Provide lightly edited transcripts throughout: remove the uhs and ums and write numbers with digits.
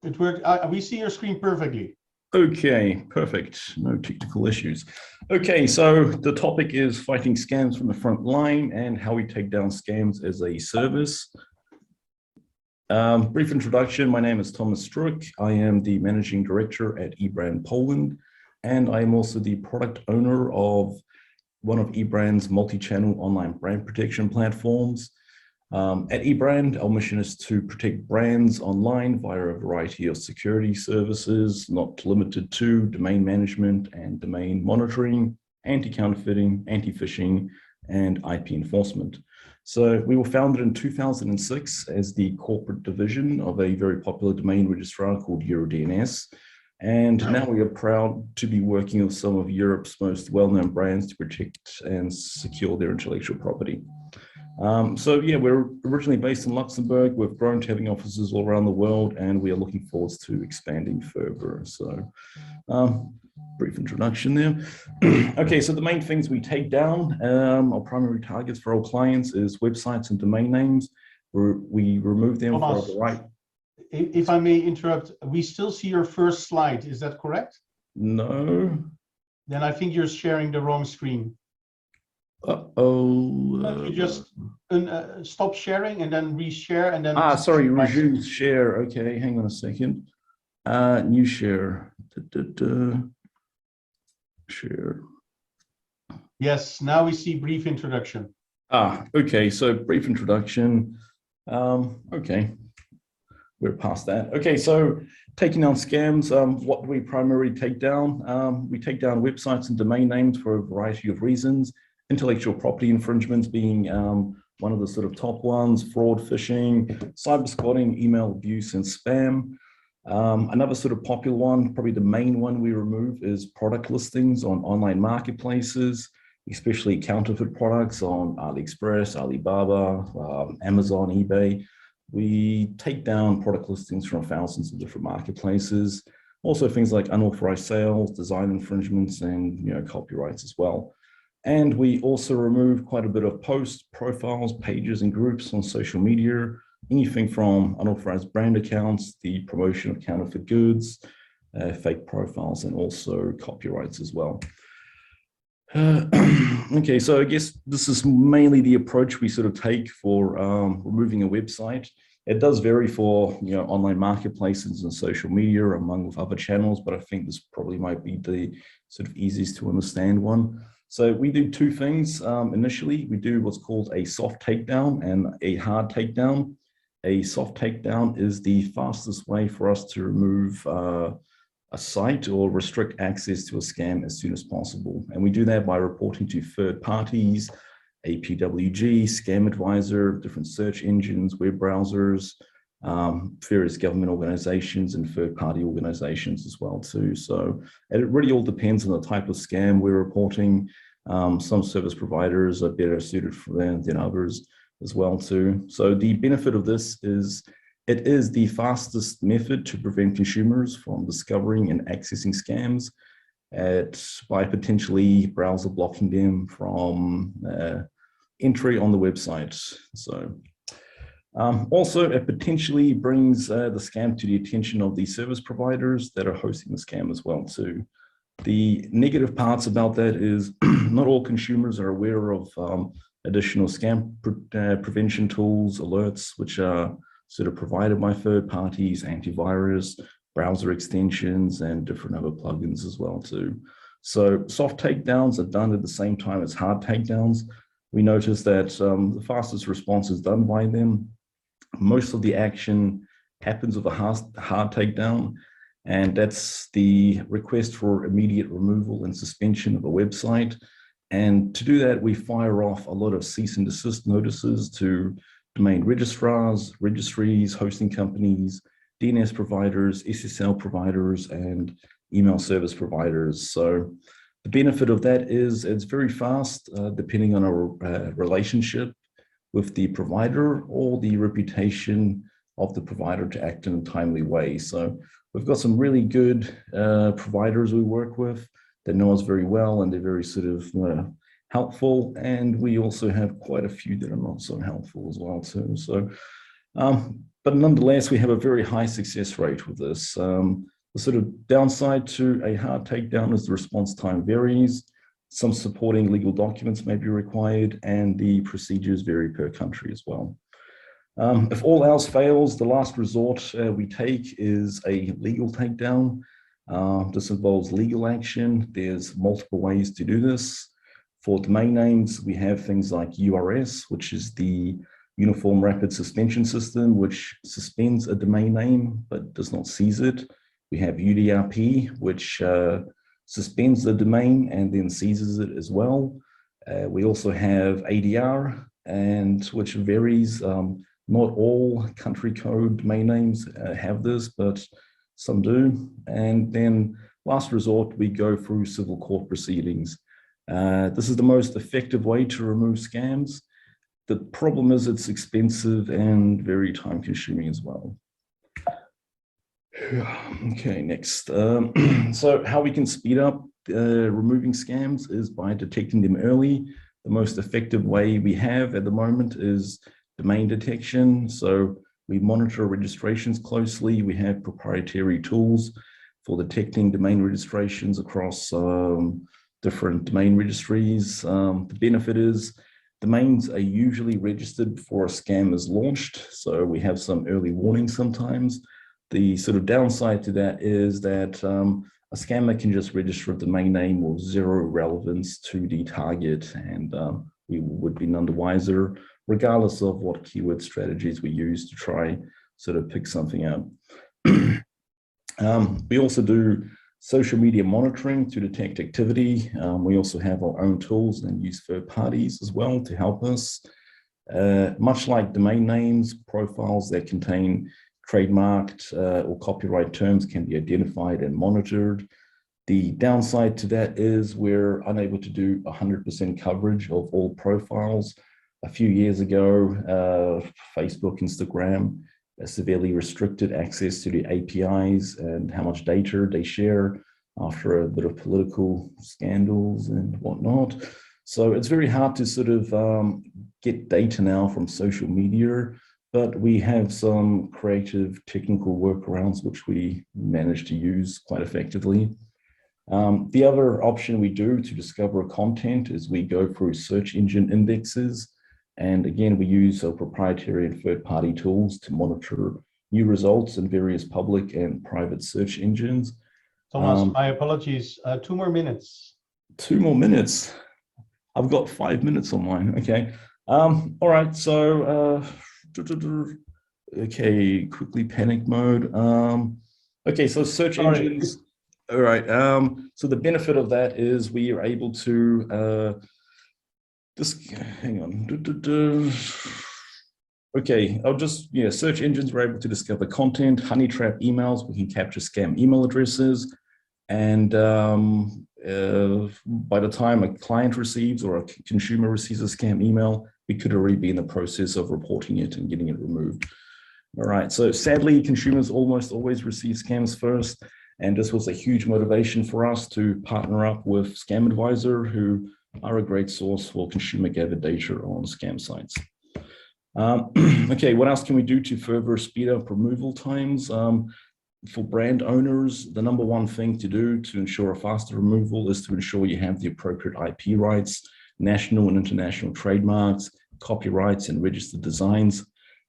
It worked. We see your screen perfectly. Okay, perfect. No technical issues. Okay, so the topic is fighting scams from the front line and how we take down scams as a service. Brief introduction. My name is Tomasz Struk. I am the Managing Director at EBRAND Poland, and I am also the product owner of one of EBRAND's multi-channel online brand protection platforms. At EBRAND, our mission is to protect brands online via a variety of security services, not limited to domain management and domain monitoring, anti-counterfeiting, anti-phishing, and IP enforcement. So we were founded in 2006 as the corporate division of a very popular domain registrar called EuroDNS. And now we are proud to be working with some of Europe's most well-known brands to protect and secure their intellectual property. So yeah, we're originally based in Luxembourg. We've grown to having offices all around the world, and we are looking forward to expanding further. So brief introduction there. Okay, so the main things we take down, our primary targets for our clients is websites and domain names. We remove them Thomas, for the right. If I may interrupt, we still see your first slide. Is that correct? No. Then I think you're sharing the wrong screen. Uh-oh. You just stop sharing and then reshare and then. Sorry, resume share. Okay, hang on a second. New share. Share. Yes, now we see brief introduction. Okay, so brief introduction. Okay, we're past that. Okay, so taking down scams, what do we primarily take down? We take down websites and domain names for a variety of reasons. Intellectual property infringements being one of the sort of top ones, fraud, phishing, cyber squatting, email abuse, and spam. Another sort of popular one, probably the main one we remove, is product listings on online marketplaces, especially counterfeit products on AliExpress, Alibaba, Amazon, eBay. We take down product listings from thousands of different marketplaces. Also things like unauthorized sales, design infringements, and copyrights as well. And we also remove quite a bit of posts, profiles, pages, and groups on social media, anything from unauthorized brand accounts, the promotion of counterfeit goods, fake profiles, and also copyrights as well. Okay, so I guess this is mainly the approach we sort of take for removing a website. It does vary for online marketplaces and social media, among with other channels, but I think this probably might be the sort of easiest to understand one. So we do two things. Initially, we do what's called a soft takedown and a hard takedown. A soft takedown is the fastest way for us to remove a site or restrict access to a scam as soon as possible. And we do that by reporting to third parties, APWG, ScamAdviser, different search engines, web browsers, various government organizations and third-party organizations as well too. So it really all depends on the type of scam we're reporting. Some service providers are better suited for that than others as well too. So the benefit of this is it is the fastest method to prevent consumers from discovering and accessing scams by potentially browser blocking them from entry on the website. So also, it potentially brings the scam to the attention of the service providers that are hosting the scam as well too. The negative parts about that is not all consumers are aware of additional scam prevention tools, alerts, which are sort of provided by third parties, antivirus, browser extensions, and different other plugins as well too. So soft takedowns are done at the same time as hard takedowns. We notice that the fastest response is done by them. Most of the action happens with a hard takedown, and that's the request for immediate removal and suspension of a website. And to do that, we fire off a lot of cease and desist notices to domain registrars, registries, hosting companies, DNS providers, SSL providers, and email service providers. So the benefit of that is it's very fast, depending on our relationship with the provider or the reputation of the provider to act in a timely way. So we've got some really good providers we work with that know us very well, and they're very sort of helpful, and we also have quite a few that are not so helpful as well too. So, but nonetheless, we have a very high success rate with this. The sort of downside to a hard takedown is the response time varies. Some supporting legal documents may be required, and the procedures vary per country as well. If all else fails, the last resort we take is a legal takedown. This involves legal action. There's multiple ways to do this. For domain names, we have things like URS, which is the Uniform Rapid Suspension System, which suspends a domain name but does not seize it. We have UDRP, which suspends the domain and then seizes it as well. We also have ADR, and which varies. Not all country code domain names have this, but some do. And then last resort, we go through civil court proceedings. This is the most effective way to remove scams. The problem is it's expensive and very time consuming as well. Okay, next. So how we can speed up removing scams is by detecting them early. The most effective way we have at the moment is domain detection. So we monitor registrations closely. We have proprietary tools for detecting domain registrations across different domain registries. The benefit is domains are usually registered before a scam is launched. So we have some early warnings sometimes. The sort of downside to that is that a scammer can just register a domain name with zero relevance to the target, and we would be none the wiser, regardless of what keyword strategies we use to try sort of pick something out. We also do social media monitoring to detect activity. We also have our own tools and use third parties as well to help us. Much like domain names, profiles that contain trademarked or copyright terms can be identified and monitored. The downside to that is we're unable to do 100% coverage of all profiles. A few years ago, Facebook, Instagram severely restricted access to the APIs and how much data they share after a bit of political scandals and whatnot. So it's very hard to sort of get data now from social media, but we have some creative technical workarounds which we manage to use quite effectively. The other option we do to discover content is we go through search engine indexes. And again, we use our proprietary and third-party tools to monitor new results in various public and private search engines. Thomas, my apologies. 2 more minutes. 2 more minutes. I've got 5 minutes on mine. Okay. All right. So, okay, quickly panic mode. Okay, so search engines. All right. So the benefit of that is we are able to just hang on. Okay, I'll just, search engines were able to discover content, honey trap emails. We can capture scam email addresses. And by the time a client receives or a consumer receives a scam email, we could already be in the process of reporting it and getting it removed. All right, so sadly, consumers almost always receive scams first. And this was a huge motivation for us to partner up with ScamAdviser, who are a great source for consumer gathered data on scam sites. Okay, what else can we do to further speed up removal times? For brand owners, the #1 thing to do to ensure a faster removal is to ensure you have the appropriate IP rights, national and international trademarks, copyrights, and registered designs.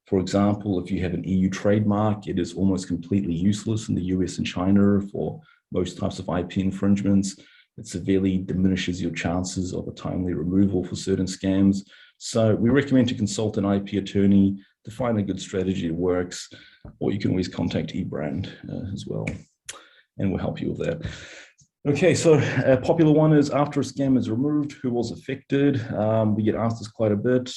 For example, if you have an EU trademark, it is almost completely useless in the US and China for most types of IP infringements. It severely diminishes your chances of a timely removal for certain scams. So we recommend to consult an IP attorney to find a good strategy that works, or you can always contact EBRAND as well, and we'll help you with that. Okay, so a popular one is after a scam is removed, who was affected? We get asked this quite a bit.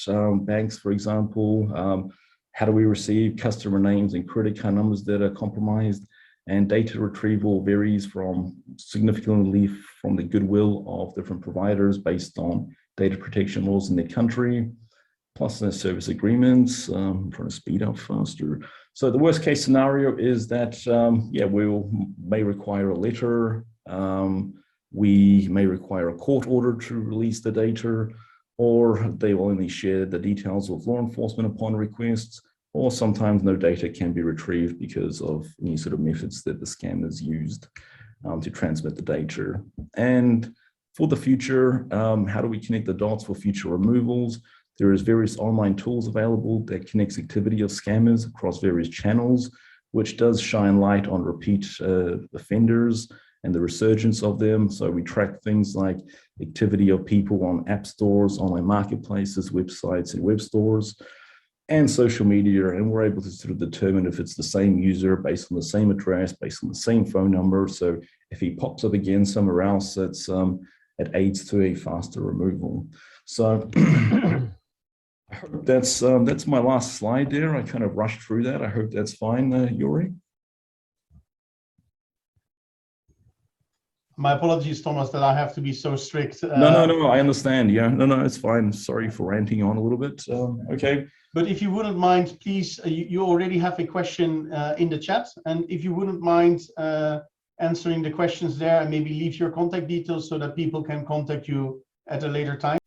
Banks, for example, how do we receive customer names and credit card numbers that are compromised? And data retrieval varies from significantly from the goodwill of different providers based on data protection laws in their country, plus their service agreements. I'm trying to speed up faster. So the worst case scenario is that, we may require a letter we may require a court order to release the data, or they will only share the details with law enforcement upon request, or sometimes no data can be retrieved because of any sort of methods that the scammers used to transmit the data. And for the future, how do we connect the dots for future removals? There is various online tools available that connects activity of scammers across various channels, which does shine light on repeat offenders and the resurgence of them. So we track things like activity of people on app stores, online marketplaces, websites, and web stores, and social media. And we're able to sort of determine if it's the same user based on the same address, based on the same phone number. So if he pops up again somewhere else, it aids to a faster removal. So I hope that's my last slide there. I kind of rushed through that. I hope that's fine, Yuri. My apologies, Thomas, that I have to be so strict. No, I understand. Yeah, no, it's fine. Sorry for ranting on a little bit. Okay. But if you wouldn't mind, please, you already have a question in the chat. And if you wouldn't mind answering the questions there, and maybe leave your contact details so that people can contact you at a later time.